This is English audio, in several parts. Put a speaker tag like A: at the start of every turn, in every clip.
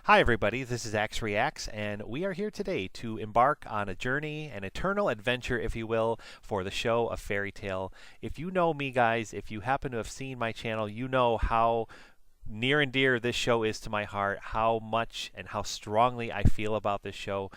A: Hi, everybody. This is Axe Reacts, and we are here today to embark on a journey, an eternal adventure, if you will, for the show of Fairy Tail. If you know me, guys, if you happen to have seen my channel, you know how near and dear this show is to my heart, how much and how strongly I feel about this show.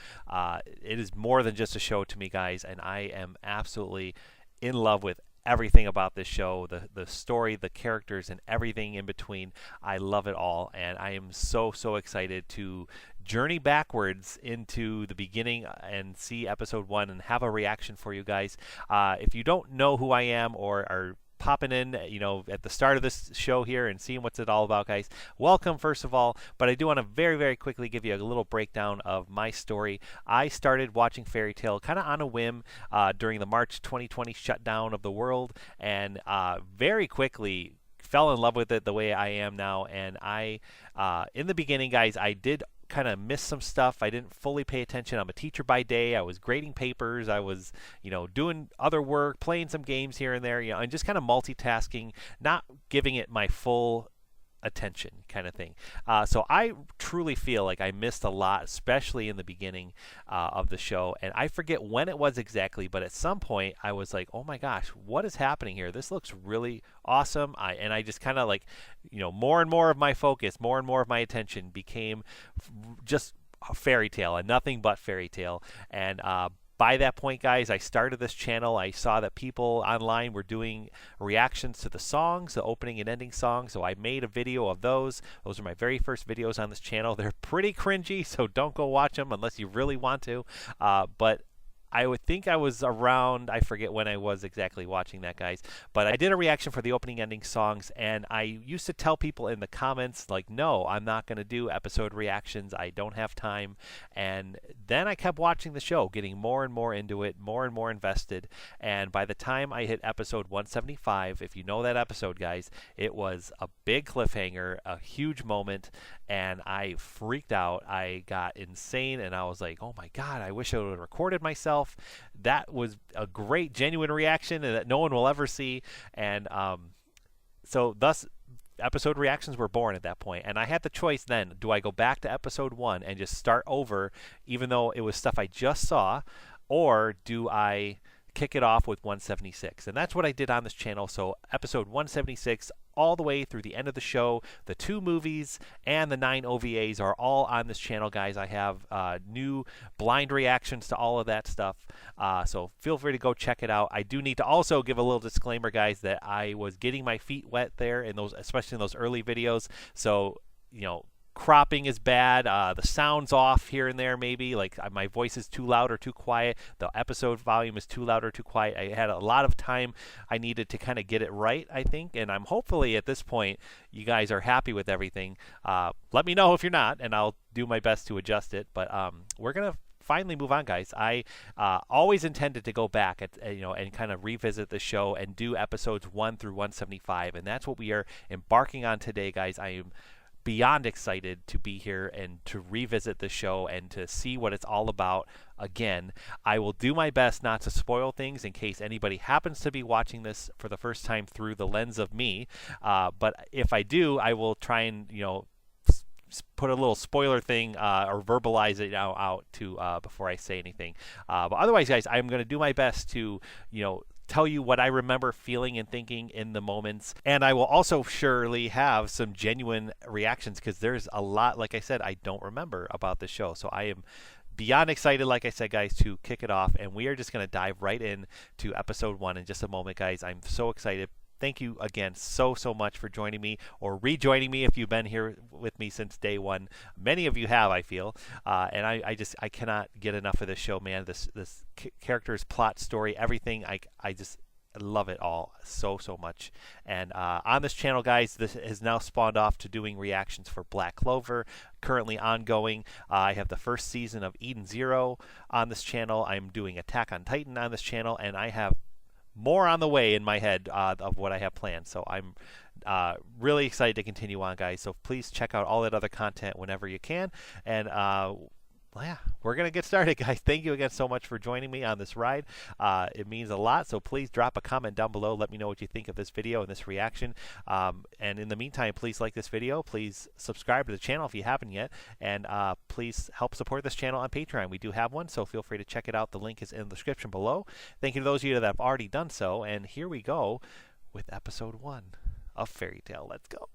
A: It is more than just a show to me, guys, and I am absolutely in love with everything about this show, the story, the characters, and everything in between. I love it all, and I am so excited to journey backwards into the beginning and see episode 1 and have a reaction for you guys. If you don't know who I am or are popping in, at the start of this show here and seeing what's it all about, guys, welcome first of all. But I do want to very quickly give you a little breakdown of my story. I started watching Fairy Tail kind of on a whim during the March 2020 shutdown of the world, and very quickly fell in love with it the way I am now. And in the beginning, guys, I did kind of missed some stuff. I didn't fully pay attention. I'm a teacher by day. I was grading papers. I was, doing other work, playing some games here and there, and just kind of multitasking, not giving it my full attention kind of thing. So I truly feel like I missed a lot, especially in the beginning of the show. And I forget when it was exactly, but at some point I was like, oh my gosh, what is happening here? This looks really awesome. I just kind of like, more and more of my focus, more and more of my attention became just Fairy Tail and nothing but Fairy Tail. And by that point, guys, I started this channel. I saw that people online were doing reactions to the songs, the opening and ending songs, so I made a video of those. Those are my very first videos on this channel. They're pretty cringy, so don't go watch them unless you really want to. But I would think I was around, I forget when I was exactly watching that, guys, but I did a reaction for the opening ending songs, and I used to tell people in the comments, like, no, I'm not going to do episode reactions. I don't have time. And then I kept watching the show, getting more and more into it, more and more invested. And by the time I hit episode 175, if you know that episode, guys, it was a big cliffhanger, a huge moment, and I freaked out. I got insane, and I was like, oh my God, I wish I would have recorded myself. That was a great, genuine reaction that no one will ever see. And so thus episode reactions were born at that point. And I had the choice then, do I go back to episode 1 and just start over, even though it was stuff I just saw, or do I kick it off with 176? And that's what I did on this channel. So episode 176 all the way through the end of the show, the 2 movies and the 9 OVAs are all on this channel, guys. I have new blind reactions to all of that stuff, so feel free to go check it out. I do need to also give a little disclaimer, guys, that I was getting my feet wet there in those, especially in those early videos. So cropping is bad, the sound's off here and there, maybe like my voice is too loud or too quiet, the episode volume is too loud or too quiet. I had a lot of time I needed to kind of get it right, I think, and I'm hopefully at this point you guys are happy with everything. Let me know if you're not, and I'll do my best to adjust it. But we're gonna finally move on, guys. I always intended to go back and kind of revisit the show and do episodes 1 through 175, and that's what we are embarking on today, guys. I am beyond excited to be here and to revisit the show and to see what it's all about again. I will do my best not to spoil things in case anybody happens to be watching this for the first time through the lens of me, but if I do, I will try and put a little spoiler thing or verbalize it out to before I say anything, but otherwise, guys, I'm going to do my best to tell you what I remember feeling and thinking in the moments. And I will also surely have some genuine reactions, because there's a lot, like I said, I don't remember about the show. So I am beyond excited, like I said, guys, to kick it off. And we are just going to dive right in to episode 1 in just a moment, guys. I'm so excited. Thank you again so much for joining me, or rejoining me if you've been here with me since day 1. Many of you have, I feel, and I cannot get enough of this show, man. This character's plot, story, everything. I just love it all so much. And on this channel, guys, this has now spawned off to doing reactions for Black Clover, currently ongoing. I have the first season of Eden Zero on this channel. I'm doing Attack on Titan on this channel, and I have more on the way in my head of what I have planned. So I'm really excited to continue on, guys. So please check out all that other content whenever you can. And Well, yeah, we're going to get started, guys. Thank you again so much for joining me on this ride. It means a lot, so please drop a comment down below. Let me know what you think of this video and this reaction. And in the meantime, please like this video. Please subscribe to the channel if you haven't yet. And please help support this channel on Patreon. We do have one, so feel free to check it out. The link is in the description below. Thank you to those of you that have already done so. And here we go with episode 1 of Fairy Tale. Let's go.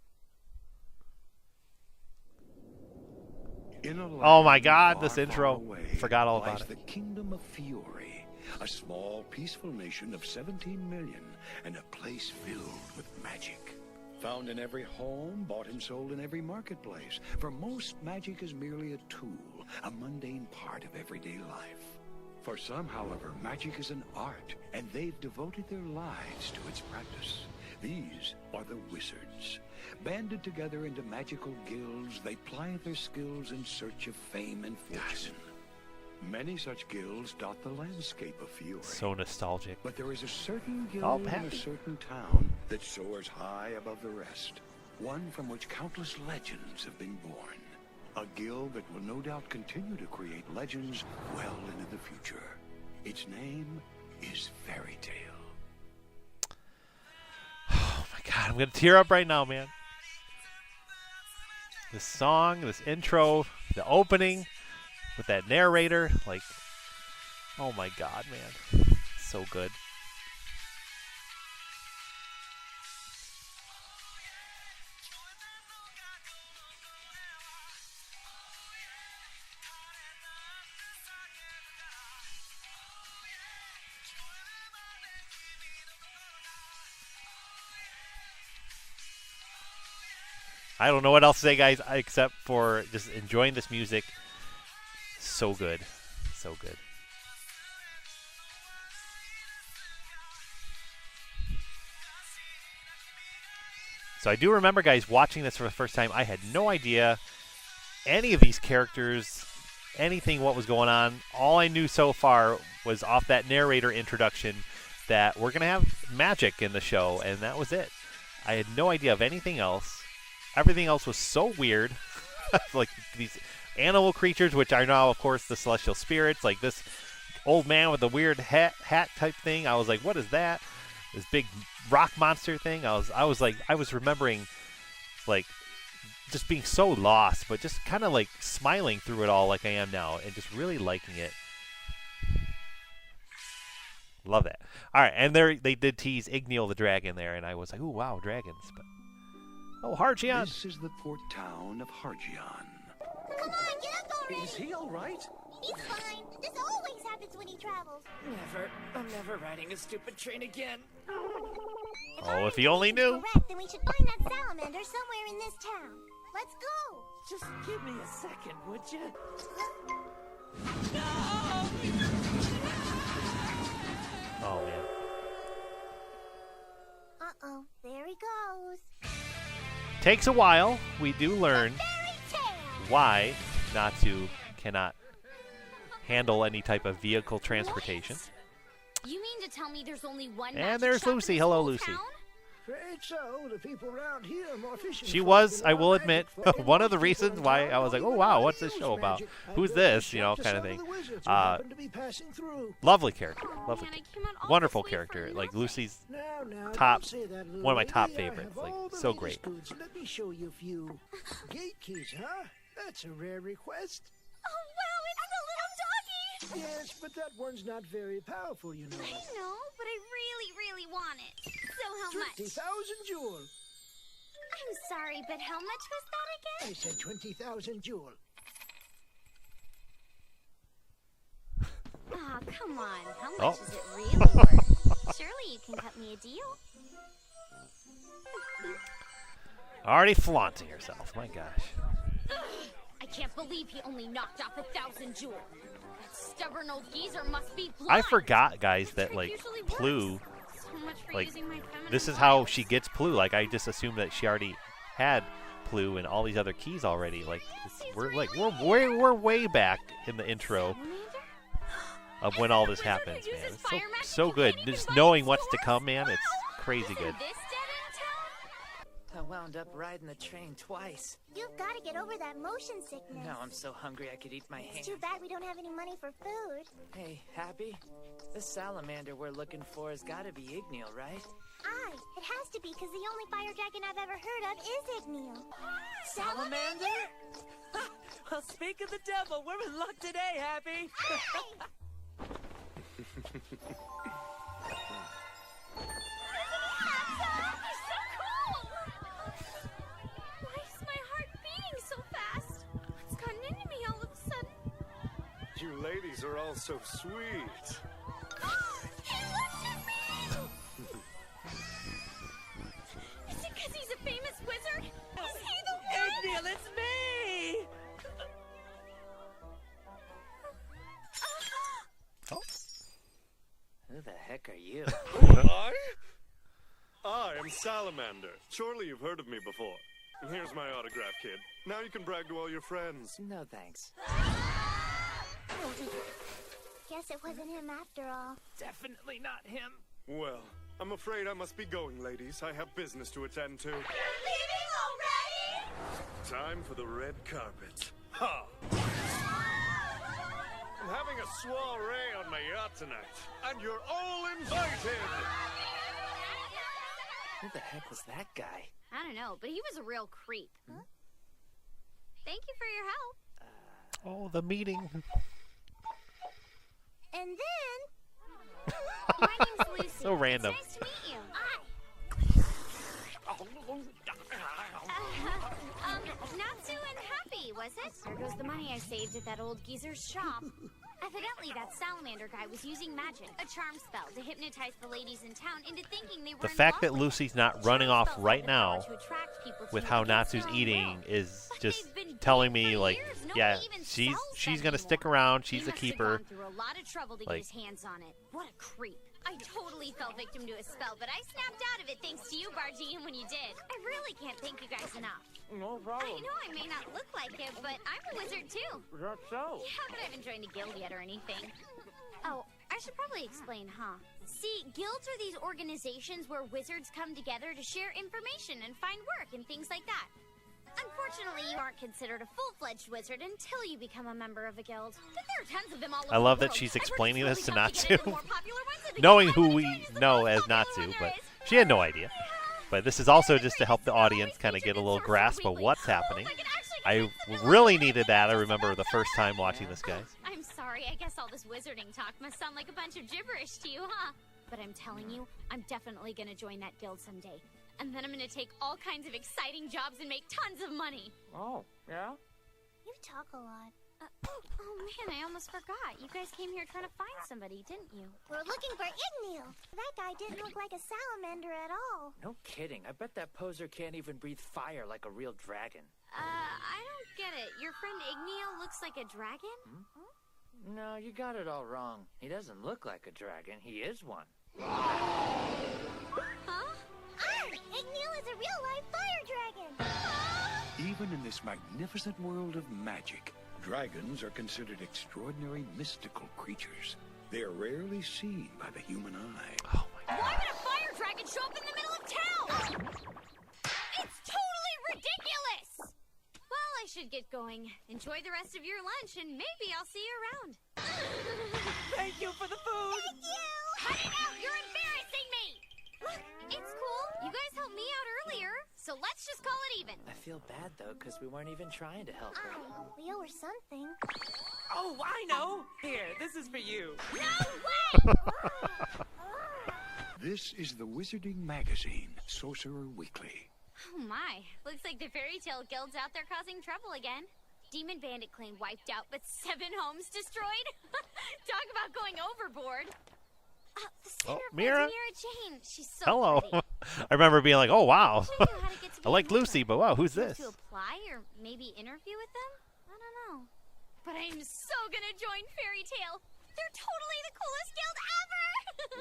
A: Oh my God, this intro. Forgot all about it.
B: The kingdom of Fiore, a small, peaceful nation of 17 million, and a place filled with magic. Found in every home, bought and sold in every marketplace. For most, magic is merely a tool, a mundane part of everyday life. For some, however, magic is an art, and they've devoted their lives to its practice. These are the wizards. Banded together into magical guilds, they ply their skills in search of fame and fortune. Many such guilds dot the landscape of Fiore.
A: So nostalgic.
B: But there is a certain guild in a certain town that soars high above the rest. One from which countless legends have been born. A guild that will no doubt continue to create legends well into the future. Its name is Fairy Tale.
A: Oh my God, I'm going to tear up right now, man. This song, this intro, the opening with that narrator, like, oh my God, man. So good. I don't know what else to say, guys, except for just enjoying this music. So good. So good. So I do remember, guys, watching this for the first time. I had no idea any of these characters, anything what was going on. All I knew so far was off that narrator introduction that we're going to have magic in the show, and that was it. I had no idea of anything else. Everything else was so weird. Like these animal creatures, which are now, of course, the celestial spirits. Like this old man with a weird hat type thing. I was like, what is that? This big rock monster thing. I was remembering, like, just being so lost, but just kind of like smiling through it all like I am now and just really liking it. Love that. All right, and they did tease Igneel the dragon there, and I was like, ooh, wow, dragons. But oh, Hargeon.
B: This is the port town of Hargeon.
C: Come on, get up already!
D: Is he all right?
C: He's fine. This always happens when he travels.
D: Never. I'm never riding a stupid train again.
A: Oh, if he only knew.
C: Correct, then we should find that salamander somewhere in this town. Let's go.
D: Just give me a second, would you?
A: Oh, man.
C: Uh-oh, there he goes.
A: Takes a while. We do learn why Natsu cannot handle any type of vehicle transportation.
E: What? You mean to tell me there's only one?
A: And there's Lucy. Hello, Lucy.
E: Town?
F: Afraid so. The people around here are more efficient.
A: She was, I will admit, one of the reasons why I was like, oh wow, what's this show about? Who's this? You know, kind of thing. Lovely character. Lovely. Wonderful character. Like Lucy's top, one of my top favorites. Like, so great.
F: Let me show you a few gate keys, huh? That's a rare request.
E: Oh wow, it's the little doggy!
F: Yes, but that one's not very powerful, you know.
E: I know, but I really want it. So how much?
F: 20,000 jewels.
E: I'm sorry, but how much was that again?
F: I said 20,000 jewels.
E: Aw, come on. How much is it really worth? Surely you can cut me a deal.
A: Already flaunting herself. My gosh.
E: I can't believe he only knocked off 1,000 jewels. That stubborn old geezer must be blind.
A: I forgot, guys, that like Plu, like this is how she gets Plu. Like I just assumed that she already had Plu and all these other keys already. Like we're way back in the intro of when all this happens, man. It's so good. Just knowing what's to come, man. It's crazy good.
D: That wound up riding the train twice.
C: You've got to get over that motion sickness.
D: Now I'm so hungry I could eat my
C: It's
D: hand.
C: too bad we don't have any money for food.
D: Hey, Happy? The salamander we're looking for has got to be Igneel, right?
C: It has to be, because the only fire dragon I've ever heard of is Igneel.
D: Salamander? Well, speak of the devil, we're in luck today, Happy.
E: Why is my heart beating so fast? What's gotten into me all of a sudden?
G: You ladies are all so sweet.
E: He looked at me! Is it because he's a famous wizard? Is he the one?
D: Igneel, it's me! Who the heck are you?
G: I am Salamander. Surely you've heard of me before. Here's my autograph, kid. Now you can brag to all your friends.
D: No thanks.
C: Guess it wasn't him after all.
D: Definitely not him.
G: Well, I'm afraid I must be going, ladies. I have business to attend to.
C: Leaving already?
G: Time for the red carpet. Ha! I'm having a soiree on my yacht tonight, and you're all invited!
D: Who the heck was that guy?
E: I don't know, but he was a real creep. Huh? Thank you for your help.
A: Oh, the meeting.
C: And then...
E: My name's Lucy.
A: So random.
E: It's nice to meet you. Natsu and Happy, was it? There goes the money I saved at that old geezer's shop. Evidently, that salamander guy was using magic, a charm spell, to hypnotize the ladies in town into thinking they were
A: The
E: in
A: fact
E: love
A: that
E: with
A: Lucy's
E: him.
A: not running
E: Charm
A: off
E: spells
A: right
E: have the power
A: now
E: to attract people to
A: with
E: you
A: how
E: against
A: Natsu's
E: their own
A: eating
E: will.
A: is
E: But
A: just
E: they've been
A: telling
E: dating
A: me
E: for
A: like,
E: years. Nobody
A: yeah,
E: even
A: she's
E: sells
A: gonna
E: them
A: stick
E: anymore.
A: around.
E: He
A: She's a
E: must have
A: keeper.
E: gone through a lot of trouble to
A: Like-
E: get his hands on it. What a creep. I totally fell victim to a spell, but I snapped out of it thanks to you barging in when you did. I really can't thank you guys enough.
D: No
E: I
D: problem.
E: know I may not look like it, but I'm a wizard too.
D: That's so.
E: Yeah, but I haven't joined a guild yet or anything. Oh, I should probably explain, huh? See, guilds are these organizations where wizards come together to share information and find work and things like that. Unfortunately, you aren't considered a full-fledged wizard until you become a member of a guild. But there are tons of them all over
A: I love
E: the
A: that
E: world.
A: she's
E: I've heard
A: explaining
E: it's
A: this to
E: really tough
A: Natsu,
E: get into the more popular ones, and
A: knowing
E: because
A: who
E: I'm
A: we
E: enjoying this, the
A: know
E: most
A: as
E: popular
A: Natsu,
E: one
A: but
E: there is.
A: she had no idea. But this is also just to help the audience kind of get a little grasp of what's happening. I really needed that. I remember the first time watching this, guys.
E: I'm sorry, I guess all this wizarding talk must sound like a bunch of gibberish to you, huh? But I'm telling you, I'm definitely gonna join that guild someday. And then I'm gonna take all kinds of exciting jobs and make tons of money.
D: Oh, yeah?
C: You talk a lot.
E: Oh man, I almost forgot. You guys came here trying to find somebody, didn't you?
C: We're looking for Igneel. That guy didn't look like a salamander at all.
D: No kidding. I bet that poser can't even breathe fire like a real dragon.
E: I don't get it. Your friend Igneel looks like a dragon?
D: No, you got it all wrong. He doesn't look like a dragon. He is one.
E: Huh?
C: Igneel is a real-life fire dragon.
B: Even in this magnificent world of magic, dragons are considered extraordinary mystical creatures. They are rarely seen by the human eye.
A: Oh my God.
E: Why would a fire dragon show up in the middle of town? It's totally ridiculous! Well, I should get going. Enjoy the rest of your lunch, and maybe I'll see you around.
D: Thank you for the food!
C: Thank you.
E: Cut it out! You're embarrassing me! Look, it's cool. You guys helped me out earlier, so let's just call it even.
D: I feel bad, though, because we weren't even trying to help her.
C: We owe her something.
D: Oh, I know! Here, this is for you.
E: No way!
B: This is the Wizarding Magazine, Sorcerer Weekly.
E: Oh my, looks like the fairy tale guild's out there causing trouble again. Demon Bandit clan wiped out, but 7 homes destroyed? Talk about going overboard. The center of
A: Mira?
E: Mira Jane. She's so
A: Hello.
E: pretty.
A: I remember being like, oh, wow.
E: Show you how to get to be
A: I like
E: a member.
A: Lucy, but wow, who's
E: Do you
A: this?
E: have to apply or maybe interview with them? I don't know. But I'm so gonna join Fairy Tale. They're totally the coolest guild ever!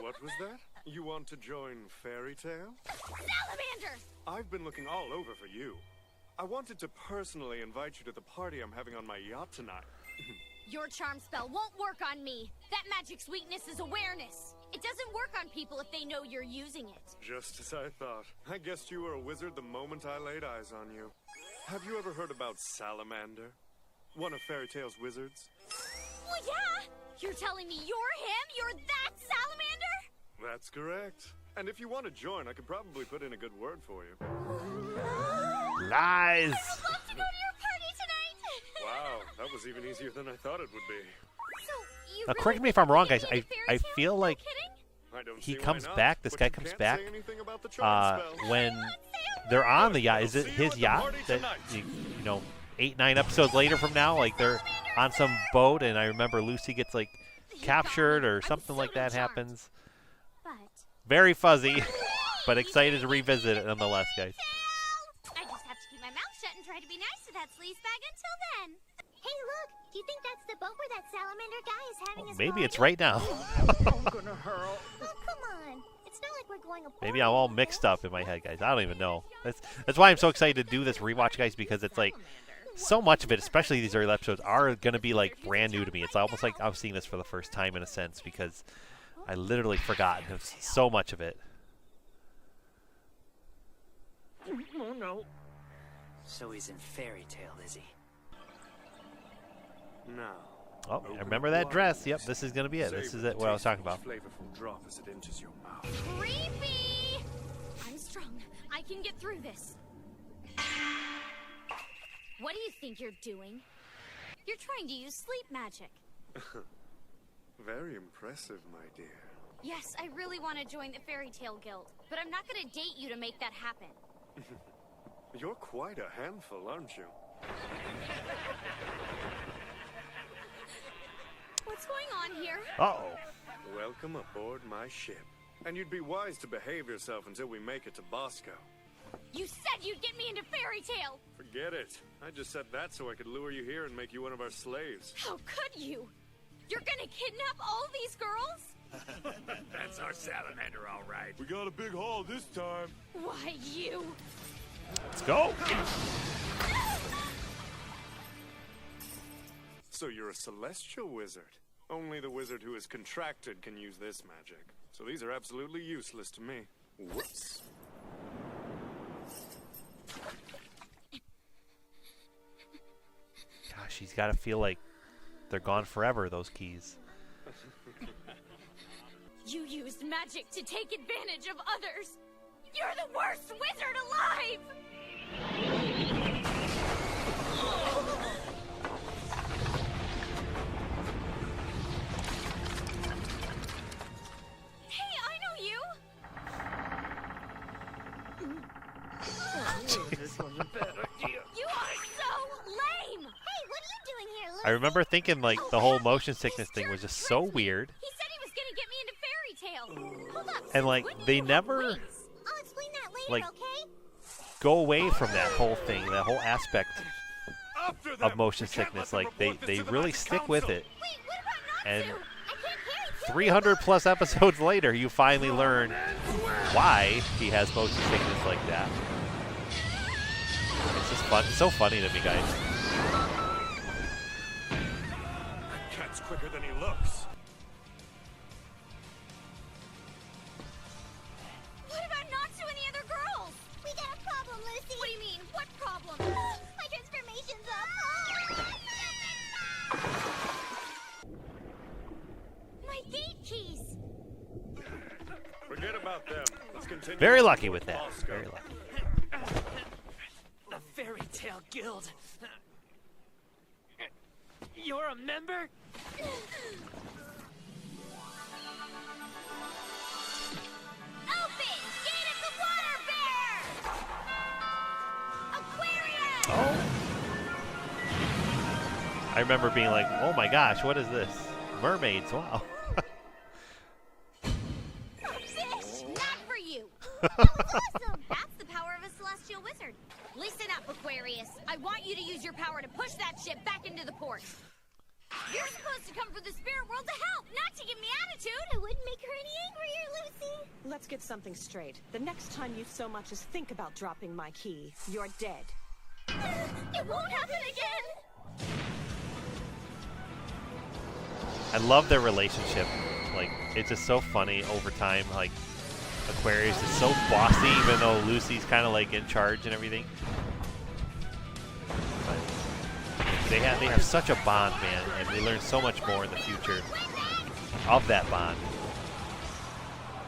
G: What was that? You want to join Fairy Tale?
E: Salamander!
G: I've been looking all over for you. I wanted to personally invite you to the party I'm having on my yacht tonight.
E: Your charm spell won't work on me. That magic's weakness is awareness. It doesn't work on people if they know you're using it.
G: Just as I thought. I guessed you were a wizard the moment I laid eyes on you. Have you ever heard about Salamander? One of Fairy Tale's wizards?
E: Well, yeah! You're telling me you're him? You're that Salamander?
G: That's correct. And if you want to join, I could probably put in a good word for you.
A: Lies!
E: I would love to go to your party tonight!
G: Wow, that was even easier than I thought it would be.
E: So, you
A: Now,
E: really
A: correct me if I'm wrong,
E: think
A: guys.
E: you need a
A: I
E: fairy tale?
A: feel
E: No
A: like
G: I don't
A: he
G: see why
A: comes
G: not,
A: back. This
G: but
A: guy
G: you
A: comes
G: can't
A: back
G: say anything about the charm spell.
A: when they're on the yacht. Is it
G: See you
A: his
G: at the
A: yacht?
G: party
A: That
G: tonight.
A: you know, 8-9 episodes later from now, like they're on some boat, and I remember Lucy gets like captured or something like that happens.
E: But
A: Very fuzzy, but excited to revisit it nonetheless, guys.
E: I just have to keep my mouth shut and try to be nice to that sleazebag until then.
C: Hey, look! Do you think that's the boat where that salamander guy is having his
A: Maybe
C: party?
A: it's right now.
F: I'm gonna hurl.
C: Oh, come on. It's not like we're going
A: Maybe I'm all mixed up in my head, guys. I don't even know. That's why I'm so excited to do this rewatch, guys, because it's like so much of it, especially these early episodes, are going to be like brand new to me. It's almost like I'm seeing this for the first time in a sense because I literally forgotten so much of it.
F: Oh, no.
D: So he's in Fairy Tale, is he?
G: Now,
A: Oh, I remember that dress. Yep, this is going to be it. This is it. What I was talking about.
G: Flavorful drop as it enters your mouth.
E: Creepy! I'm strong. I can get through this. What do you think you're doing? You're trying to use sleep magic.
G: Very impressive, my dear.
E: Yes, I really want to join the Fairy Tale Guild, but I'm not going to date you to make that happen.
G: You're quite a handful, aren't you?
E: What's going on here?
A: Uh-oh.
G: Welcome aboard my ship. And you'd be wise to behave yourself until we make it to Bosco.
E: You said you'd get me into Fairy Tale!
G: Forget it. I just said that so I could lure you here and make you one of our slaves.
E: How could you? You're gonna kidnap all these girls?
B: That's our salamander, all right.
G: We got a big haul this time.
E: Why, you...
A: Let's go.
G: So you're a celestial wizard. Only the wizard who is contracted can use this magic. So these are absolutely useless to me. Whoops.
A: Gosh, he's got to feel like they're gone forever, those keys.
E: You used magic to take advantage of others! You're the worst wizard alive! Hey, I know you!
F: This was a bad idea.
E: You are so lame!
C: Hey, what are you doing here, Lucy?
A: I remember thinking like the whole motion sickness thing was just so weird.
E: He said he was gonna get me into Fairy Tale! Hold up,
A: And like
E: wouldn't
A: they
E: you have
A: never
E: wings?
C: I'll explain that later,
A: like,
C: okay?
A: go away from that whole thing, that whole aspect
G: After
A: of
G: them!
A: motion
G: We can't
A: sickness.
G: let them
A: Like they
G: report this to the
A: really
G: Magic
A: stick with
G: Council.
A: it.
E: Wait, what about
A: And
E: Natsu? I can't carry two
A: 300 plus episodes later, you finally learn why he has motion sickness like that. It's just fun. It's so funny to me, guys.
G: Cat's quicker than he looks.
E: What about Natsu and the other girls?
C: We got a problem, Lucy.
E: What do you mean? What problem?
C: My transformation's up.
E: My gate keys!
G: Forget about them. Let's continue.
A: Very
G: on
A: lucky
G: toward
A: with that.
G: Bosco.
A: Very lucky.
D: The Fairy Tale Guild. You're a member?
E: Open! Gate of the Water Bear! Aquarium!
A: Oh. I remember being like, oh my gosh, what is this? Mermaids, wow.
E: Fish! Not for you! Awesome! That's the power of a celestial wizard. Listen up, Aquarius. I want you to use your power to push that ship back into the port. You're supposed to come from the spirit world to help, not to give me attitude!
C: It wouldn't make her any angrier, Lucy.
H: Let's get something straight. The next time you so much as think about dropping my key, you're dead.
E: It won't happen again!
A: I love their relationship. Like, it's just so funny over time. Like, Aquarius is so bossy, even though Lucy's kind of like in charge and everything. But they have such a bond, man, and we learn so much more in the future of that bond.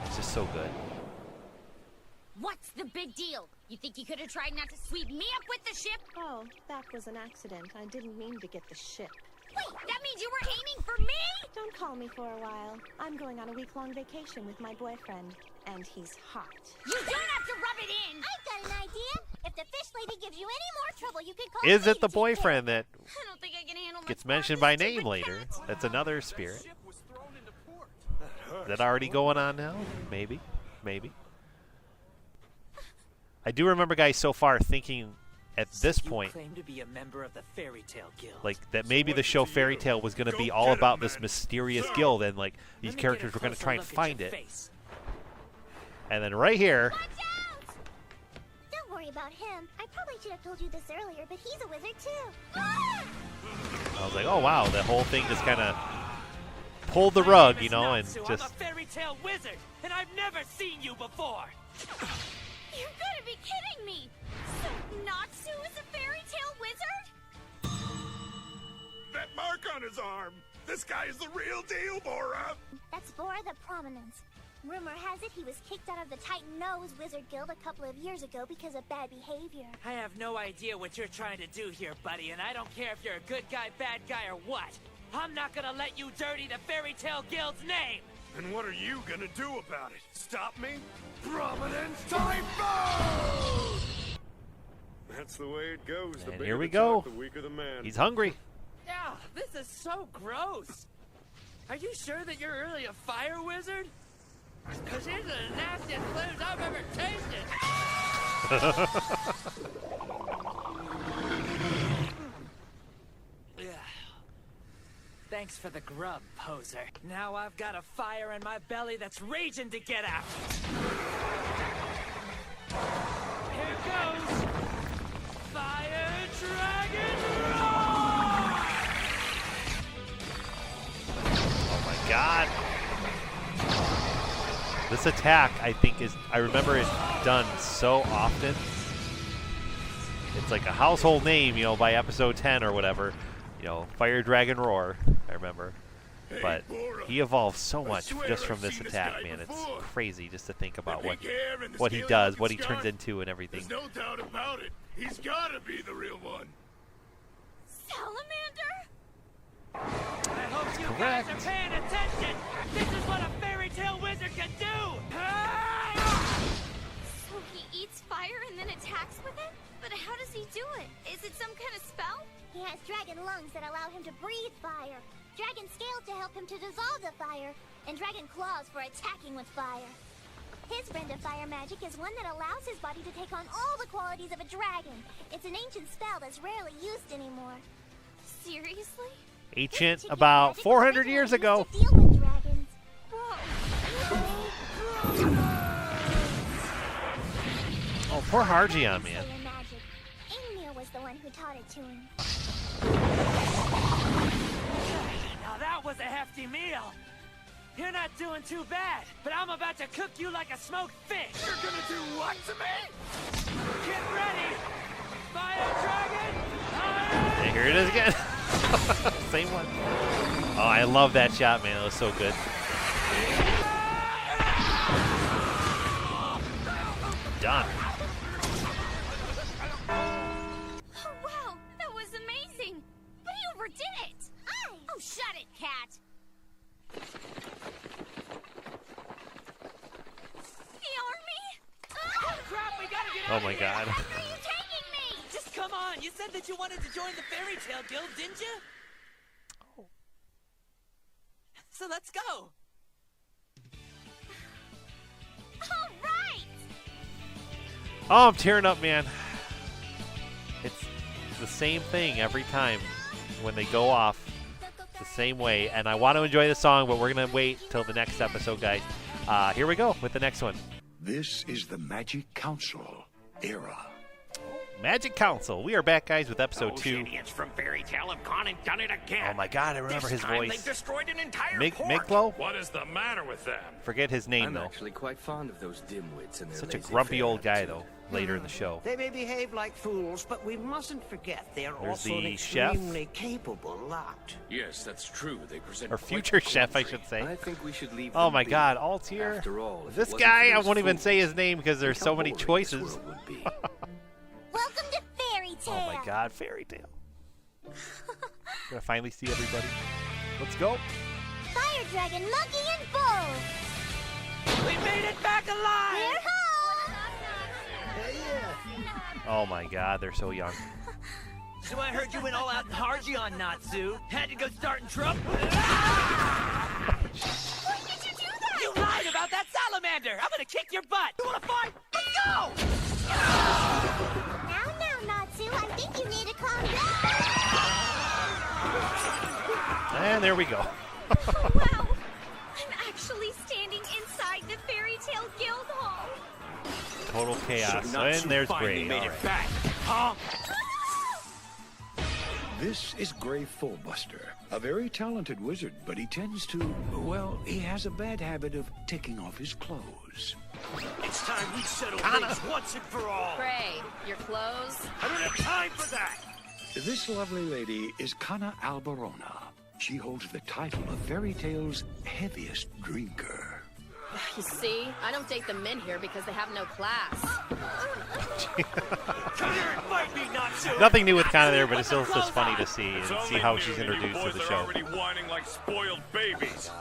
A: It's just so good.
E: What's the big deal? You think you could have tried not to sweep me up with the ship?
H: Oh, that was an accident. I didn't mean to get the ship.
E: Wait, that means you were aiming for me?
H: Don't call me for a while. I'm going on a week-long vacation with my boyfriend, and he's hot.
E: You don't have to rub it in!
C: I've got an idea. If the fish lady gives you any more trouble, you can call
A: Is
C: me
A: it the
C: to take
A: boyfriend that
E: I don't think I can handle
A: gets
E: much more
A: mentioned
E: of
A: by
E: this
A: name
E: stupid
A: later?
E: cat.
A: That's another spirit.
G: Ship was thrown into port.
A: Is that already going on now? Maybe. Maybe. I do remember, guys, so far thinking at this point,
D: claim to be a member of the Fairy Tale Guild.
A: like, that maybe the show Fairy Tale was going to be all about this mysterious guild, and like these characters were going to try and find it. And then right here,
C: Watch out! Don't worry about him. I probably should have told you this earlier, but he's a wizard too. Ah!
A: I was like, oh wow, that whole thing just kind of pulled the rug, you know, and
D: Natsu.
A: just
D: I'm a Fairy Tale wizard, and I've never seen you before.
E: You've got to be kidding me! So Natsu is a fairy tale wizard?
G: That mark on his arm. This guy is the real deal, Bora.
C: That's Bora the Prominence. Rumor has it he was kicked out of the Titan Nose Wizard Guild a couple of years ago because of bad behavior.
D: I have no idea what you're trying to do here, buddy, and I don't care if you're a good guy, bad guy, or what. I'm not gonna let you dirty the Fairy Tale Guild's name!
G: And what are you gonna do about it? Stop me? Prominence Typhoon! That's the way it goes. The
A: And
G: bigger
A: here we
G: the
A: go.
G: talk, the weaker the man.
A: he's hungry.
D: Yeah, this is so gross. Are you sure that you're really a fire wizard? Because these are the nastiest foods I've ever tasted. Yeah. Thanks for the grub, poser. Now I've got a fire in my belly that's raging to get out. Here goes. Fire Dragon Roar!
A: Oh my god. This attack, I think, I remember it done so often. It's like a household name, you know, by episode 10 or whatever. You know, Fire Dragon Roar, I remember. But he evolves so much just from this attack, man. It's crazy just to think about what he does, what he turns into and everything.
G: There's no doubt about it. He's gotta be the real one.
E: Salamander?
D: I hope you
A: Correct.
D: guys are paying attention. This is what a fairy tale wizard can do.
E: So he eats fire and then attacks with it? But how does he do it? Is it some kind of spell?
C: He has dragon lungs that allow him to breathe fire, dragon scales to help him to dissolve the fire, and dragon claws for attacking with fire. His brand of fire magic is one that allows his body to take on all the qualities of a dragon. It's an ancient spell that's rarely used anymore.
E: Seriously?
A: Ancient,
C: Particular
A: about
C: magic was
A: 400
C: originally
A: years
C: used
A: ago.
C: to deal with dragons.
E: Whoa.
A: Oh, poor Hargeon, man.
C: Sailor magic. Igneel was the one who taught it to him.
D: Now that was a hefty meal. You're not doing too bad, but I'm about to cook you like a smoked fish.
G: You're gonna do what to me?
D: Get ready. Fire Dragon. Fire!
A: And here it is again. Same one. Oh, I love that shot, man. It was so good. Done.
E: Oh, wow. That was amazing. But he overdid it. Oh, shut it, cat. The army?
D: Crap, we gotta get
A: Oh
D: out
A: my
D: of here.
A: god.
E: Where are you taking me?
D: Just come on. You said that you wanted to join the Fairy Tale Guild, didn't you? So let's go.
E: All right.
A: Oh, I'm tearing up, man. It's the same thing every time when they go off. It's the same way. And I want to enjoy the song, but we're going to wait till the next episode, guys. Here we go with the next one.
B: This is the Magic Council era.
A: Magic Council. We are back, guys, with episode 2.
I: Idiots from Fairy Tale have gone and done it again.
A: Oh my God, I remember his
I: time
A: voice.
I: They destroyed an entire port.
A: Miglo?
G: What is the matter with them?
A: Forget his name,
J: I'm
A: though.
J: actually quite fond of those dimwits and their
A: Such a
J: laissez-faire
A: grumpy old guy,
J: attitude.
A: though, later in the show.
F: They may behave like fools, but we mustn't forget they're
A: There's
F: also an
A: the chef.
F: extremely capable lot.
J: Yes, that's true. They present
A: Or
J: quite
A: future
J: the
A: chef, I
J: quandary.
A: should say.
J: I think we should leave
A: Oh
J: them
A: my
J: be.
A: God, Altier.
J: After all, if
A: This
J: it wasn't
A: guy,
J: for
A: I
J: those
A: won't even
J: fools,
A: say his name because there's
J: think
A: so
J: how
A: many
J: boring this
A: choices.
J: world would be.
C: Welcome to Fairy Tale.
A: Oh my God, Fairy Tale. Gonna finally see everybody. Let's go.
C: Fire Dragon, Monkey, and Bull.
D: We made it back alive!
C: We're home.
A: Oh my God, they're so young.
D: So I heard you went all out in Hargeon, Natsu. Had to go starting trouble.
C: Why did you do that?
D: You lied about that salamander! I'm gonna kick your butt! You wanna fight? Let's go!
C: Now, Natsu, I think you need to calm down.
A: And there we go.
E: Oh, wow. I'm actually standing inside the Fairy Tale Guild Hall.
A: Total chaos.
I: So
A: And
I: Natsu
A: there's
I: finally
A: Gray.
I: made
A: All
I: it
A: right.
I: back, huh?
B: This is Gray Fullbuster, a very talented wizard, but he tends to, well, he has a bad habit of taking off his clothes.
I: It's time we settle things once and for all.
E: Gray, your clothes?
I: I don't have time for that.
B: This lovely lady is Kana Alberona. She holds the title of Fairy Tale's heaviest drinker.
K: You see, I don't date the men here because they have no class.
I: Come here and fight me, Natsu.
A: Nothing new with Kana there, but it's still just funny to see
G: It's
A: and see
G: only
A: how
G: new
A: she's
G: that you
A: introduced to
G: boys
A: the
G: are
A: show.
G: already whining like spoiled babies.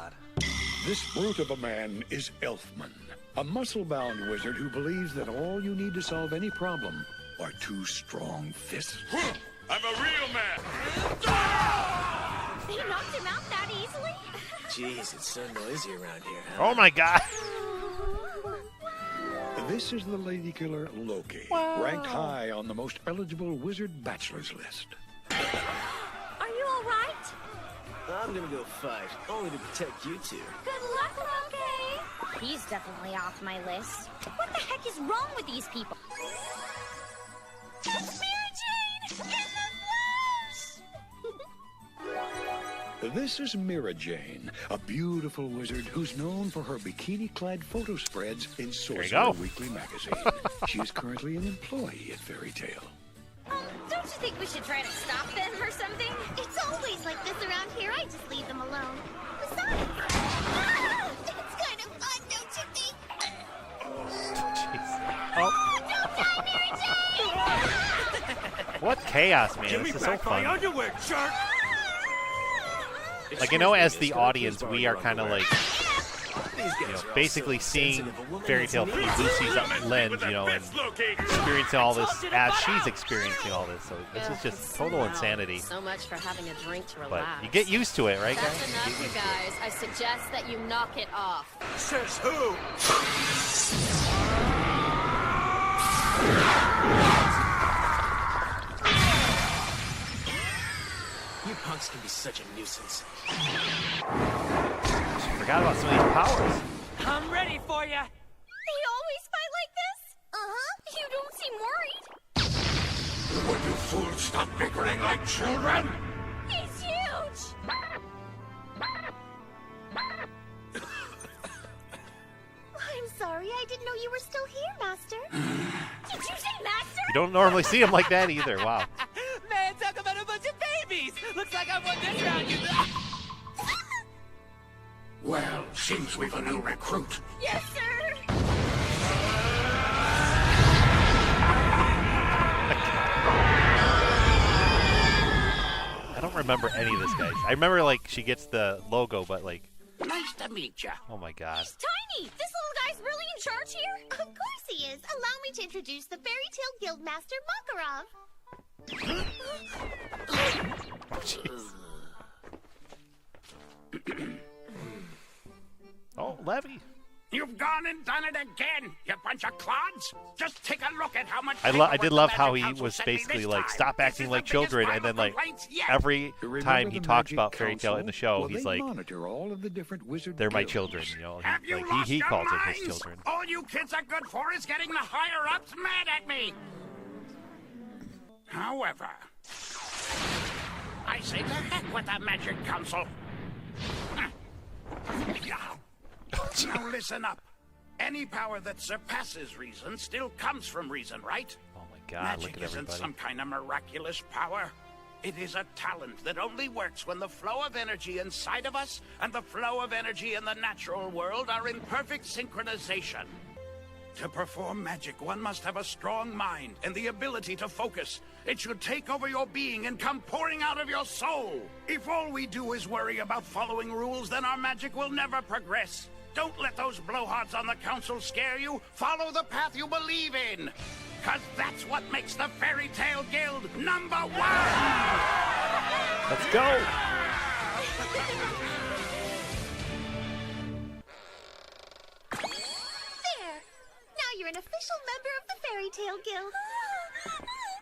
B: This brute of a man is Elfman, a muscle-bound wizard who believes that all you need to solve any problem are two strong fists.
G: I'm a real man.
E: They knocked him out that easily?
J: Jeez, it's so noisy around here, huh?
A: Oh my God.
B: This is the lady killer Loki, ranked high on the most eligible wizard bachelors list.
E: Are you all right?
J: I'm gonna go fight, only to protect you two.
E: Good luck, Loki. He's definitely off my list. What the heck is wrong with these people? It's Mary Jane in the flesh!
B: This is Mira Jane, a beautiful wizard who's known for her bikini-clad photo spreads in
A: you
B: Sorcerer
A: go.
B: Weekly magazine. She is currently an employee at Fairy Tale.
E: Don't you think we should try to stop them or something?
C: It's always like this around here. I just leave them alone. Besides, it's kind of fun, don't you think?
A: Jeez. Oh,
C: Don't die, Mary Jane!
A: what chaos, man.
I: Give me
A: This is so
I: back my
A: fun.
I: underwear, jerk.
A: Like, you know, as the audience, we are kind of like,
J: These
A: you
J: guys
A: know,
J: are all
A: basically
J: so
A: seeing
J: sensitive. A woman
A: Fairy
J: needs
A: Tale
J: to
A: through
J: leave.
A: Lucy's lens, you know, and
G: Loki.
A: experiencing all this as she's experiencing all this. So this is just total
K: Wow.
A: insanity.
K: So much for having a drink to
A: But
K: relax.
A: you get used to it, right, guys?
K: That's
A: You
K: enough,
A: get
K: you
A: used to it.
K: guys. I suggest that you knock it off.
I: Says who?
J: You punks can be such a nuisance.
A: Forgot about some of these powers.
D: I'm ready for ya.
E: They always fight like this? Uh-huh. You don't seem worried.
B: Would you fools stop bickering like children?
E: He's huge!
C: I'm sorry. I didn't know you were still here, Master.
E: Did you say master?
A: You don't normally see them like that either. Wow.
D: Man, talk about a bunch of babies. Looks like I won this round. You...
B: Well, seems we've a new recruit.
E: Yes, sir.
A: I don't remember any of this, guys. I remember, like, she gets the logo, but, like,
B: Nice to meet you.
A: oh my God.
E: He's tiny. This little guy's really in charge here?
C: Of course he is. Allow me to introduce the Fairy Tale Guild Master, Makarov.
A: Oh, Levy.
I: You've gone and done it again, you bunch of clods. Just take a look at how much.
A: I
I: paperwork
A: did
I: the
A: love
I: Magic
A: how he
I: Council
A: was
I: sent me
A: basically
I: this
A: like,
I: time.
A: stop
I: This
A: acting
I: is
A: like
I: the biggest
A: children,
I: pile
A: and then
I: of
A: like
I: complaints yet.
A: every
B: Remember
A: time he
B: the
A: talks
B: Magic
A: about Fairy Tale in the show,
B: Council?
A: he's
B: Well, they
A: like,
B: monitor all of the different wizard
A: they're my
B: guilds.
A: children, you know.
I: Have you
A: Like
I: lost
A: he
I: your
A: calls them his
I: minds?
A: children.
I: All you kids are good for is getting the higher ups mad at me. However, I say to heck with that magic council. Now listen up. Any power that surpasses reason still comes from reason, right?
A: Oh my God,
I: Magic
A: look at
I: isn't
A: everybody.
I: some kind of miraculous power. It is a talent that only works when the flow of energy inside of us and the flow of energy in the natural world are in perfect synchronization. To perform magic, one must have a strong mind and the ability to focus. It should take over your being and come pouring out of your soul. If all we do is worry about following rules, then our magic will never progress. Don't let those blowhards on the council scare you. Follow the path you believe in. Because that's what makes the Fairy Tale Guild #1!
A: Let's go!
C: There! Now you're an official member of the Fairy Tale Guild.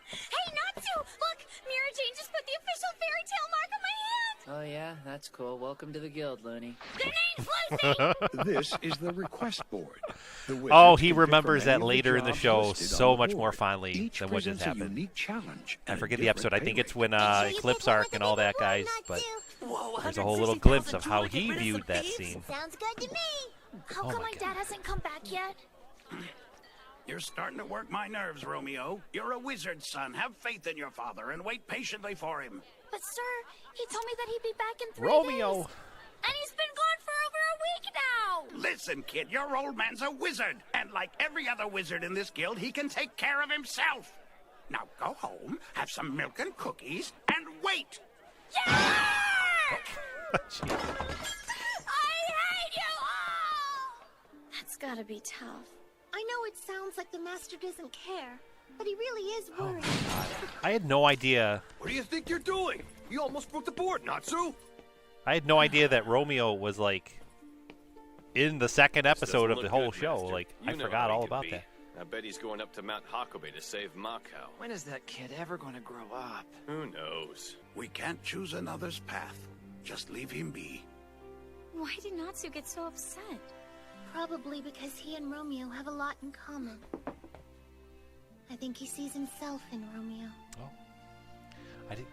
E: Hey, Natsu! Look! Mira Jane just put the official fairy tale mark on my hand!
L: Oh yeah, that's cool. Welcome to the guild, Looney.
E: The name's Lucy!
B: This is the request board. The
A: Oh,
B: wizards
A: he
B: can pick
A: remembers
B: from
A: that
B: any of
A: later in the
B: jobs
A: show
B: listed
A: so
B: on the
A: much more
B: board.
A: fondly
B: Each
A: than what just
B: presents a
A: happened.
B: unique challenge
A: I
B: and a
A: forget the
B: different
A: episode. I
B: pay
A: think it's
B: rate.
A: when Eclipse Arc and all that guys, but
D: Whoa,
A: there's a whole little glimpse of how he
D: 160,000
A: viewed that
D: thieves?
A: scene.
C: Sounds good to me.
E: How
A: Oh
E: come
A: my
E: my dad hasn't come back yet?
I: You're starting to work my nerves, Romeo. You're a wizard, son. Have faith in your father and wait patiently for him.
E: But sir, he told me that he'd be back in 3
A: Romeo!
E: days. And he's been gone for over a week now!
I: Listen, kid, your old man's a wizard. And like every other wizard in this guild, he can take care of himself. Now go home, have some milk and cookies, and wait.
E: Yark! I hate you all! That's gotta be tough.
C: I know it sounds like the master doesn't care, but he really is worried.
A: I had no idea.
J: What do you think you're doing? You almost broke the board, Natsu.
A: I had no idea that Romeo was like in the second episode of
M: Doesn't
A: the
M: look
A: whole
M: good,
A: show.
M: Master.
A: Like
M: You
A: I
M: know
A: forgot
M: how he
A: all
M: can
A: about
M: be.
A: that.
M: I bet he's going up to Mount Hakobe to save Mako.
L: When is that kid ever going to grow up?
M: Who knows?
I: We can't choose another's path. Just leave him be.
E: Why did Natsu get so upset?
C: Probably because he and Romeo have a lot in common. I think he sees himself in Romeo.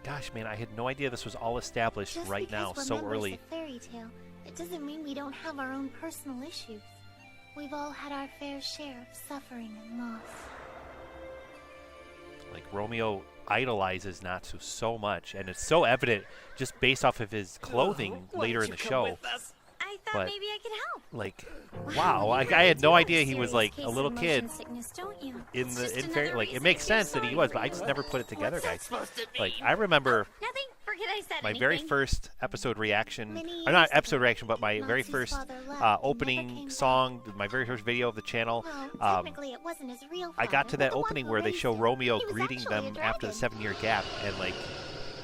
A: Gosh, man, I had no idea this was all established
C: Just
A: right now,
C: because
A: so
C: we're members
A: early.
C: of Fairy Tale, it doesn't mean we don't have our own personal issues. We've all had our fair share of suffering and loss.
A: Like Romeo idolizes Natsu so much, and it's so evident just based off of his clothing later in the show.
E: I thought
A: But,
E: maybe I could help.
A: like, wow, I had no idea he was like
E: Case
A: a
E: of
A: little
E: motion
A: kid
E: sickness, don't you?
A: in
E: It's
A: the
E: just
A: in
E: another
A: fairy. Like it
E: reason
A: makes
E: to feel
A: sense that he
E: sorry
A: was,
E: for
A: but I
E: you.
A: just never put it together,
E: What's that
A: guys.
E: supposed to
A: Like
E: mean?
A: I remember
E: Nothing. Forget I said
A: my
E: anything.
A: very first episode reaction,
C: Many
A: or not
C: years
A: episode
C: ago,
A: reaction, but my very
C: Natsu's
A: first
C: father left and never
A: opening
C: came
A: song, my very first video of the channel.
C: Well, technically it wasn't his real
A: I got
C: father,
A: to
C: but
A: that
C: the one
A: opening
C: who
A: where they
C: raised
A: show
C: him.
A: Romeo
C: He was
A: greeting
C: actually a
A: them after the
C: dragon.
A: 7-year gap, and like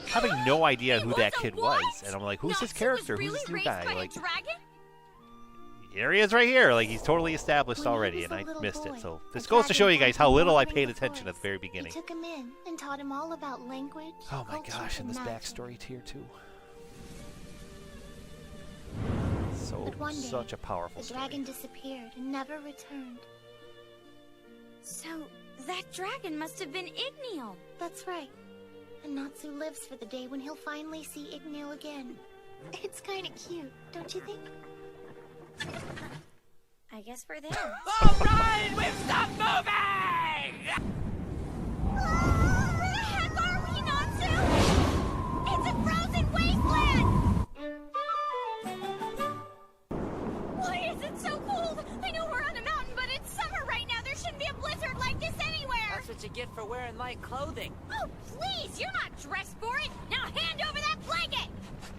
A: having no idea who that kid was, and I'm like, who's this
E: Natsu
A: character?
E: was
A: Who's
E: really
A: this new
E: raised
A: guy?
E: by
A: Like,
E: a dragon?
A: here he is right here. Like he's totally established
C: When he
A: already,
C: was
A: and
C: a
A: I
C: little
A: missed
C: boy,
A: it. So
C: a
A: this goes to
C: dragon
A: show you guys how
C: brought him
A: little I
C: wandering
A: paid
C: the
A: attention at
C: forest.
A: the very beginning.
C: He took him in and taught him all about language,
A: Oh my
C: culture,
A: gosh, and this
C: magic.
A: backstory tier too. So
C: But one day,
A: such a powerful
C: the
A: story.
C: dragon disappeared and never returned.
E: So that dragon must have been Igneel.
C: That's right. And Natsu lives for the day when he'll finally see Igneel again. It's kind of cute, don't you think?
E: I guess we're there.
D: All right, we've stopped moving!
E: Where the heck are we, Natsu? It's a frozen wasteland! Why is it so cold? I know we're on a mountain, but it's summer right now. There shouldn't be a blizzard like this anywhere.
D: That's what you get for wearing light clothing.
E: Oh, please! You're not dressed for it! Now hand over that blanket!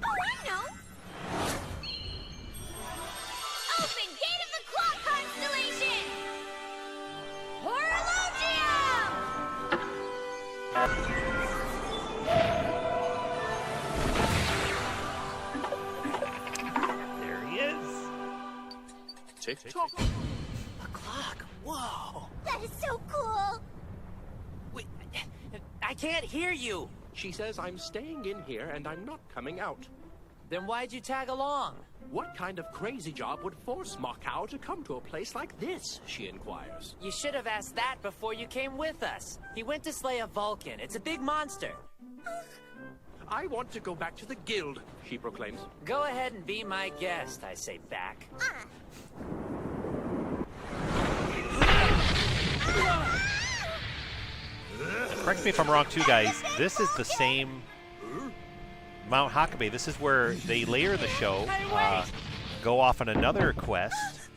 E: Oh, I know! Open Gate of the Claw Constellation!
A: There he is.
M: Tick-tock.
D: A clock. Whoa.
C: That is so cool!
D: Wait, I can't hear you.
N: She says I'm staying in here and I'm not coming out.
D: Then why'd you tag along?
N: What kind of crazy job would force Mako to come to a place like this, she inquires.
D: You should have asked that before you came with us. He went to slay a Vulcan. It's a big monster.
N: I want to go back to the guild, she proclaims.
D: Go ahead and be my guest, I say back.
A: Correct me if I'm wrong too, guys. This is the same Mount Hakabe. This is where they later in the show go off on another quest,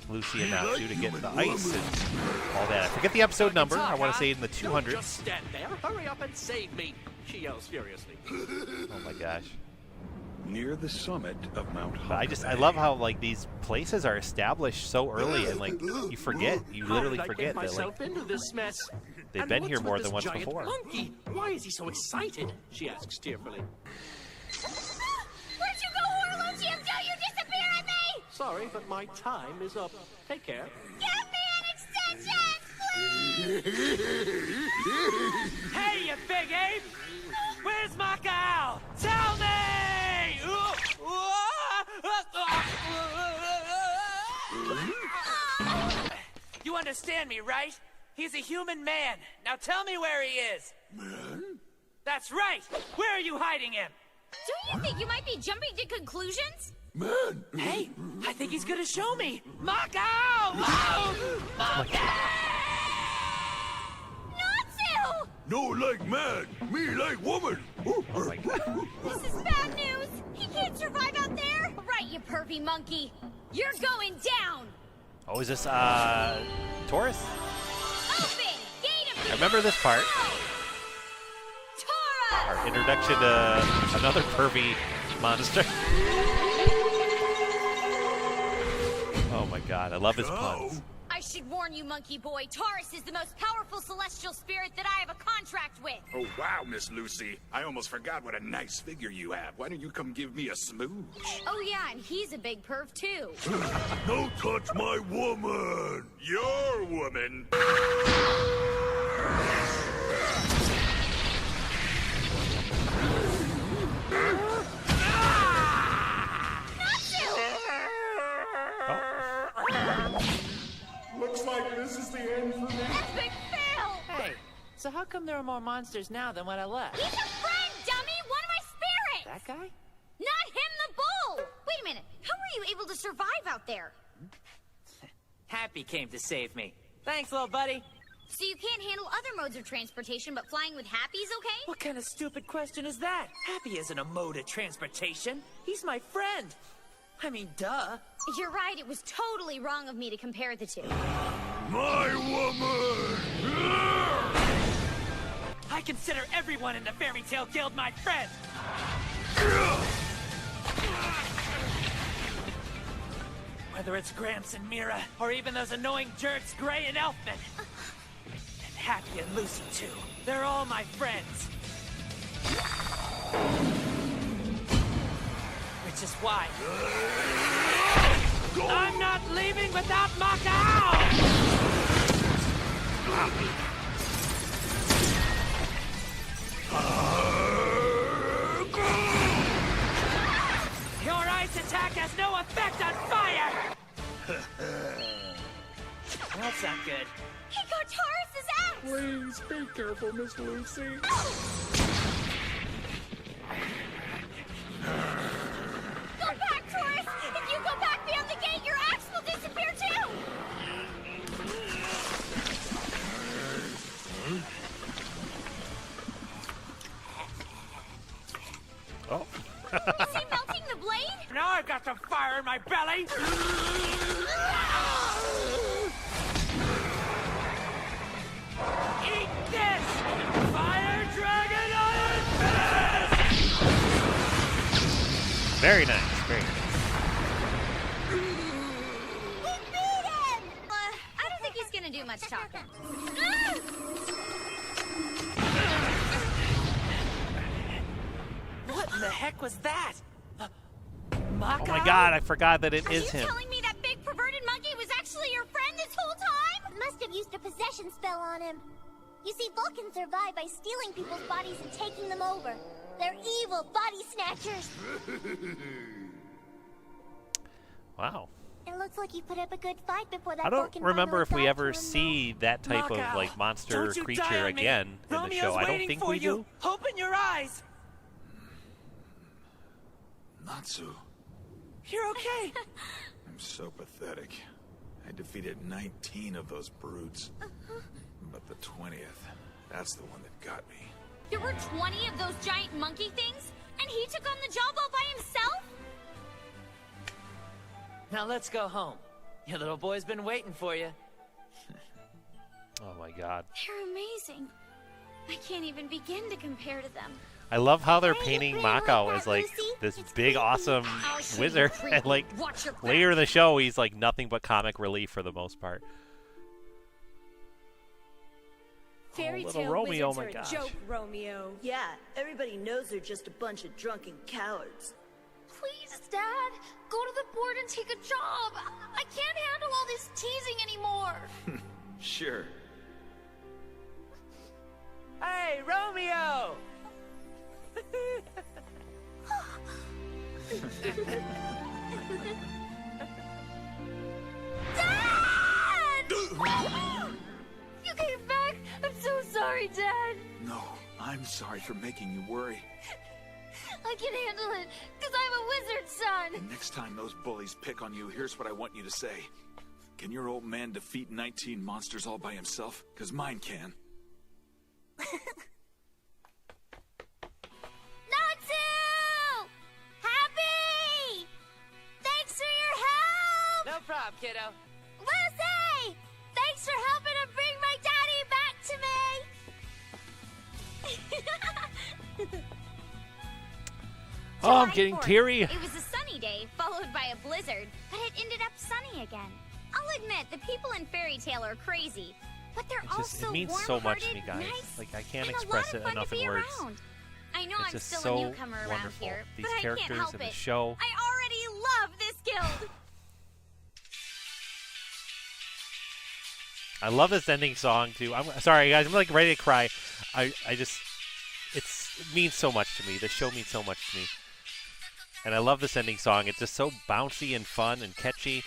A: Lucy and Natsu, to get the ice and all that. I forget the episode number. I want to say in the 200s.
N: Just stand there. Hurry up and save me, she yells furiously.
A: Oh my gosh.
B: Near the summit of Mount Hakabe.
A: I love how like these places are established so early and like you forget, you literally forget that like
N: into this mess?
A: they've been here more than once before.
N: Monkey? Why is he so excited? She asks tearfully.
C: Where'd you go, Horologium? Don't you disappear on me!
N: Sorry, but my time is up. Take care.
C: Give me an extension, please!
D: Hey, you big ape! Where's Mako? Tell me! You understand me, right? He's a human man. Now tell me where he is.
B: Man?
D: That's right! Where are you hiding him?
E: Don't you think you might be jumping to conclusions?
B: Man!
D: Hey, I think he's gonna show me. Mako! Oh, Mako!
C: Natsu!
B: No like man, me like woman.
A: Oh my god.
C: This is bad news. He can't survive out there.
E: Right, you pervy monkey. You're going down.
A: Oh, is this Taurus?
E: Open! Gate of
A: I remember this part.
E: Taurus!
A: Our introduction to another pervy monster. Oh my god, I love his puns.
E: I should warn you, monkey boy. Taurus is the most powerful celestial spirit that I have a contract with.
I: Oh, wow, Miss Lucy. I almost forgot what a nice figure you have. Why don't you come give me a smooch?
E: Oh yeah, and he's a big perv too.
B: Don't touch my woman.
I: Your woman.
B: Looks like this is the end for me.
C: Epic fail!
D: Hey, so how come there are more monsters now than when I left?
C: He's a friend, dummy! One of my spirits!
D: That guy?
E: Not him, the bull! Wait a minute. How were you able to survive out there?
D: Happy came to save me. Thanks, little buddy.
E: So you can't handle other modes of transportation, but flying with Happy's okay?
D: What kind of stupid question is that? Happy isn't a mode of transportation. He's my friend. I mean, duh.
E: You're right. It was totally wrong of me to compare the two.
B: My woman!
D: I consider everyone in the Fairy Tale Guild my friend. Whether it's Gramps and Mira, or even those annoying jerks Gray and Elfman. And Happy and Lucy, too. They're all my friends. Which is why I'm not leaving without Mako! Your ice attack has no effect on fire! That's not good.
C: He got Taurus's axe!
N: Please be careful, Miss Lucy.
C: Go back, Taurus! If you go back beyond the gate, your axe will disappear too!
A: Oh.
C: Is he melting the blade?
D: Now I've got some fire in my belly! Eat this! Fire Dragon Iron Fist!
A: Very nice, very nice.
C: We beat him!
E: I don't think he's gonna do much talking.
D: What in the heck was that? Mako?
A: Oh my god, I forgot that it is
C: Are you
A: him.
C: telling me that big perverted monkey was actually your friend this whole time? Must have used a possession spell on him. You see, Vulcans survive by stealing people's bodies and taking them over. They're evil body snatchers.
A: Wow.
C: It looks like you put up a good fight before that
A: I don't
C: Vulcan
A: remember
C: bundle
A: if we
C: got
A: ever
C: to him,
A: see that type of
D: Mako,
A: like monster
D: don't you die
A: creature
D: on me.
A: again in the
D: Romeo's
A: show. I don't
D: waiting
A: think
D: for
A: we
D: you.
A: do.
D: Open your eyes.
B: Natsu.
D: You're okay.
B: I'm so pathetic. I defeated 19 of those brutes. But the 20th, that's the one that got me.
E: There were 20 of those giant monkey things, and he took on the job all by himself?
L: Now let's go home. Your little boy's been waiting for you.
A: Oh my god.
E: They're amazing. I can't even begin to compare to them.
A: I love how they're painting Mako as like this big awesome wizard, and like later in the show he's like nothing but comic relief for the most part.
H: Fairy
A: little
H: tale
A: Romeo,
H: wizards
A: my
H: are a
A: gosh.
H: joke, Romeo.
O: Yeah, everybody knows they're just a bunch of drunken cowards.
E: Please, Dad, go to the board and take a job. I can't handle all this teasing anymore.
B: Sure.
D: Hey, Romeo!
E: Dad! You came back. I'm so sorry, Dad.
B: No, I'm sorry for making you worry.
E: I can handle it, because I'm a wizard's son.
B: And next time those bullies pick on you, here's what I want you to say. Can your old man defeat 19 monsters all by himself? Because mine can.
C: Natsu! Happy! Thanks for your help!
L: No problem, kiddo.
C: Lucy! Thanks for helping to bring my daddy back to me!
A: Oh, I'm getting teary.
E: It was a sunny day, followed by a blizzard, but it ended up sunny again. I'll admit, the people in Fairy Tale are crazy, but they're also
A: It means so much to me, guys.
E: nice,
A: Like I can't
E: and
A: express
E: a
A: it
E: lot of fun
A: enough
E: to
A: in
E: be
A: words.
E: around. I know
A: It's
E: I'm
A: just
E: still
A: so
E: a newcomer around
A: wonderful.
E: here,
A: These
E: but I can't
A: characters
E: help
A: in the
E: it.
A: show.
E: I already love this guild.
A: I love this ending song too. I'm sorry, guys. I'm like ready to cry. I just it means so much to me. This show means so much to me, and I love this ending song. It's just so bouncy and fun and catchy.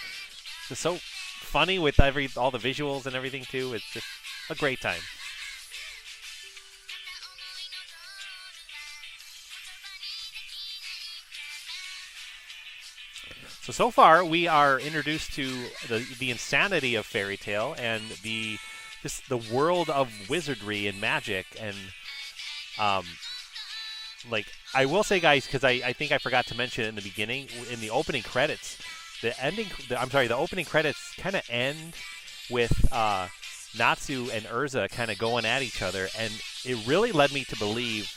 A: It's so funny with all the visuals and everything too. It's just a great time. So far we are introduced to the insanity of Fairy Tale and the world of wizardry and magic, and like I will say, guys, because I think I forgot to mention it in the beginning, in the opening credits, the opening credits kind of end with Natsu and Urza kind of going at each other, and it really led me to believe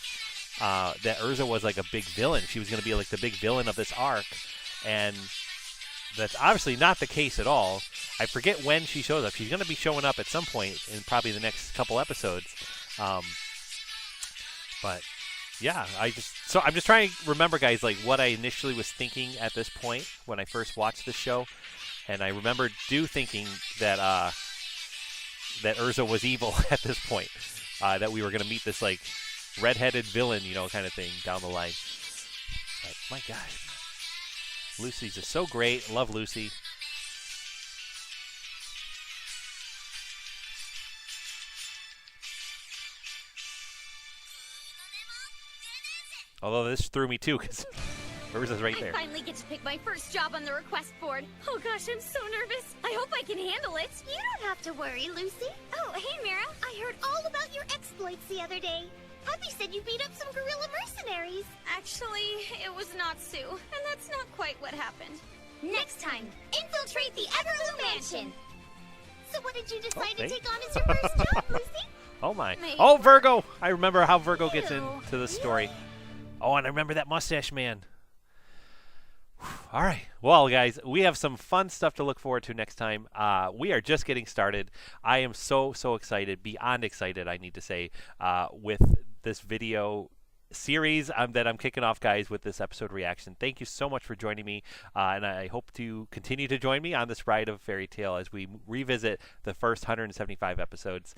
A: that Urza was like a big villain. She was going to be like the big villain of this arc. And that's obviously not the case at all. I forget when she shows up. She's going to be showing up at some point in probably the next couple episodes. But yeah, I'm just trying to remember, guys, like what I initially was thinking at this point when I first watched the show, and I remember thinking that that Urza was evil at this point, that we were going to meet this like redheaded villain, kind of thing down the line. But my gosh. Lucy's just so great. Love Lucy. Although this threw me too, because Urza's right there.
E: I finally get to pick my first job on the request board. Oh gosh, I'm so nervous. I hope I can handle it.
C: You don't have to worry, Lucy.
E: Oh, hey, Mira.
C: I heard all about your exploits the other day. Happy said you beat up some guerrilla mercenaries.
E: Actually, it was Natsu, and that's not quite what happened. Next time, infiltrate the Everloom Mansion.
C: So what did you decide to take on as your first job, Lucy?
A: Oh my.
E: Maybe.
A: Oh, Virgo. I remember how Virgo gets into the story. Oh, and I remember that mustache man. All right. Well, guys, we have some fun stuff to look forward to next time. We are just getting started. I am so excited, beyond excited, I need to say, with this video series that I'm kicking off, guys, with this episode reaction. Thank you so much for joining me, and I hope to continue to join me on this ride of Fairy Tail as we revisit the first 175 episodes.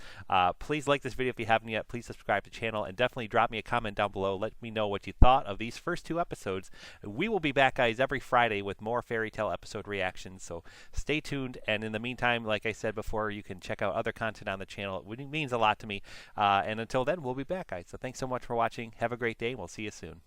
A: Please like this video if you haven't yet. Please subscribe to the channel, and definitely drop me a comment down below. Let me know what you thought of these first 2 episodes. We will be back, guys, every Friday with more Fairy Tail episode reactions, so stay tuned. And in the meantime, like I said before, you can check out other content on the channel. It means a lot to me. And until then, we'll be back, guys. So thanks so much for watching. Have a great day, and we'll see you soon.